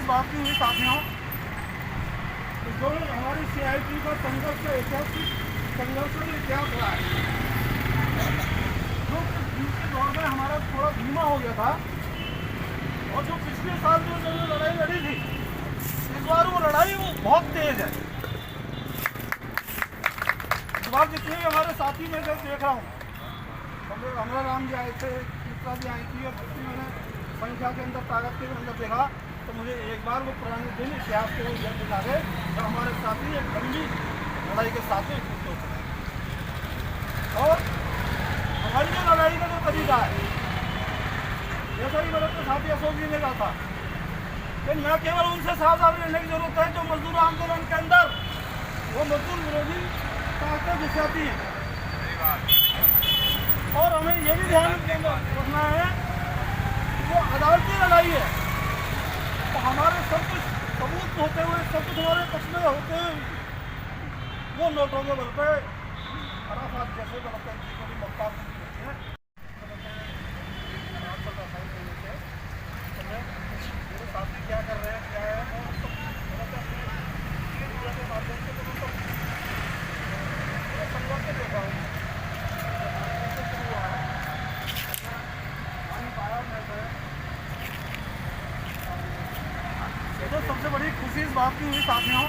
बात की हुई साथियों, जो हमारी CIT का संघर्ष का ऐतिहासिक संघर्ष में क्या रहा है, जो दूसरे दौर में हमारा थोड़ा धीमा हो गया था, और जो पिछले साल जो लड़ाई लड़ी थी, इस बार वो लड़ाई बहुत तेज है। इस बार जितने भी हमारे साथी मैं देख रहा हूँ, अमरा राम जी आए थे, चित्रा जी आई थी, और जितनी मैंने संख्या के अंदर ताकत के अंदर देखा, तो मुझे एक बार वो पुराने दिन इतिहास के याद दिला गए, तो हमारे साथी एक लंबी लड़ाई के साथ में जुट हो चुके। और हमारी जो लड़ाई का जो तरीका है, जैसा कि मेरे साथी अशोक जी ने कहा था कि न केवल उनसे सावधान रहने की जरूरत है जो मजदूर आंदोलन के अंदर वो मजदूर विरोधी ताकतें घुसाती हैं, और हमें ये भी ध्यान रखना है वो अदालती लड़ाई है, तो हमारे सब कुछ सबूत होते हुए, सब कुछ हमारे पक्ष में होते हुए वो नोटों के बल पे अराफात जैसे बनते हैं मक्का होती है। मेरे साथी क्या कर रहे हैं, क्या है, के माध्यम से संघर्ष देखा हूँ तो सबसे बड़ी खुशी इस बात की हुई साथियों,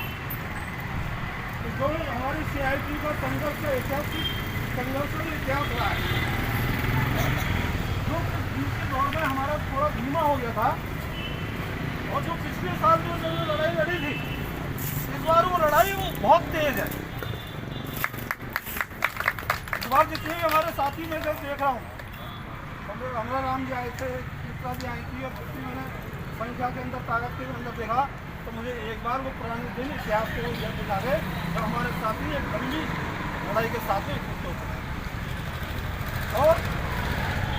जो हमारी CIT का संघर्ष का ऐतिहासिक संघर्ष में इतिहास रहा है, जो दूसरे दौर में हमारा थोड़ा धीमा हो गया था, और जो पिछले साल जो लड़ाई लड़ी थी, इस बार वो लड़ाई बहुत तेज है। इस बार जितने भी हमारे साथी मैं देख रहा हूँ, अमरा राम जी आए थे, चित्रा जी आई थी, और जितनी मैंने संख्या के अंदर ताकत के अंदर देखा, तो मुझे एक बार वो पुराने दिन इतिहास के याद दिला गए, तो हमारे साथी एक लंबी लड़ाई के साथ में जुट हो चुके। और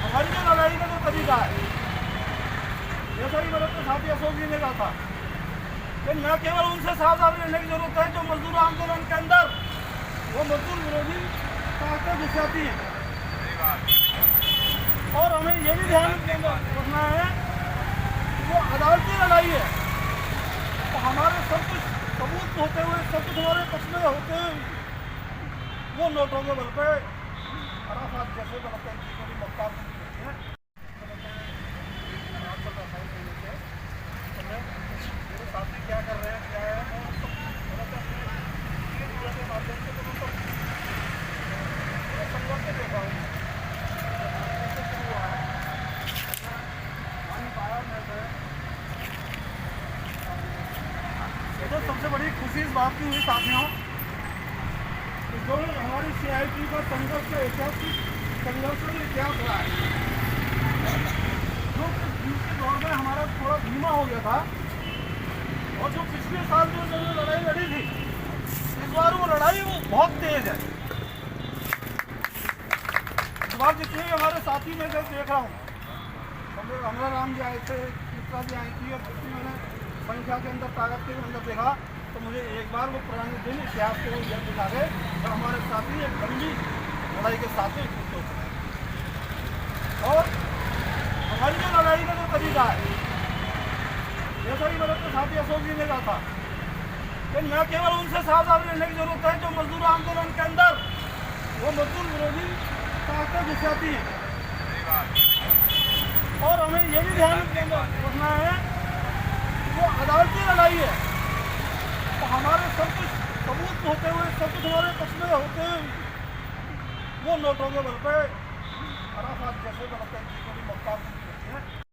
हमारी जो लड़ाई का जो तरीका है, जैसा कि मेरे साथी अशोक जी ने कहा था कि न केवल उनसे सावधान रहने की जरूरत है जो मजदूर आंदोलन के अंदर वो मजदूर विरोधी ताकतें घुसाती हैं, और हमें ये भी ध्यान रखना है वो अदालती लड़ाई है, तो हमारे सब कुछ सबूत होते हुए, सब कुछ हमारे पक्ष में होते हुए वो नोटों के बल पे अराफात जैसे बनते हैं मक्का होती है। मेरे साथी क्या कर रहे हैं, क्या है, के माध्यम से संघर्ष देखा हूँ तो सबसे बड़ी खुशी इस बात की हुई साथियों, जो हमारी CIT का संघर्ष का ऐतिहासिक संघर्ष में इतिहास रहा है, जो दूसरे दौर में हमारा थोड़ा धीमा हो गया था, और जो पिछले साल जो लड़ाई लड़ी थी, इस बार वो लड़ाई बहुत तेज है। इस बार जितने भी हमारे साथी मैं देख रहा हूँ, अमरा राम जी आए थे, चित्रा जी आई थी, और जितनी मैंने संख्या के अंदर ताकत के अंदर देखा, तो मुझे एक बार वो पुराने दिन इतिहास के याद दिला गए, तो हमारे साथी एक लंबी लड़ाई के साथ में जुट हो चुके। और हमारी जो लड़ाई का जो तरीका है, जैसा कि मेरे साथी अशोक जी ने कहा था कि न केवल उनसे सावधान रहने की जरूरत है जो मजदूर आंदोलन के अंदर वो मजदूर विरोधी ताकतें घुसाती हैं, और हमें ये भी ध्यान रखना है वो अदालती लड़ाई है, तो हमारे सब कुछ सबूत होते हुए, सब कुछ हमारे पक्ष में होते हुए वो नोटों के बल पे अराफात जैसे बनते हैं मक्का होती है।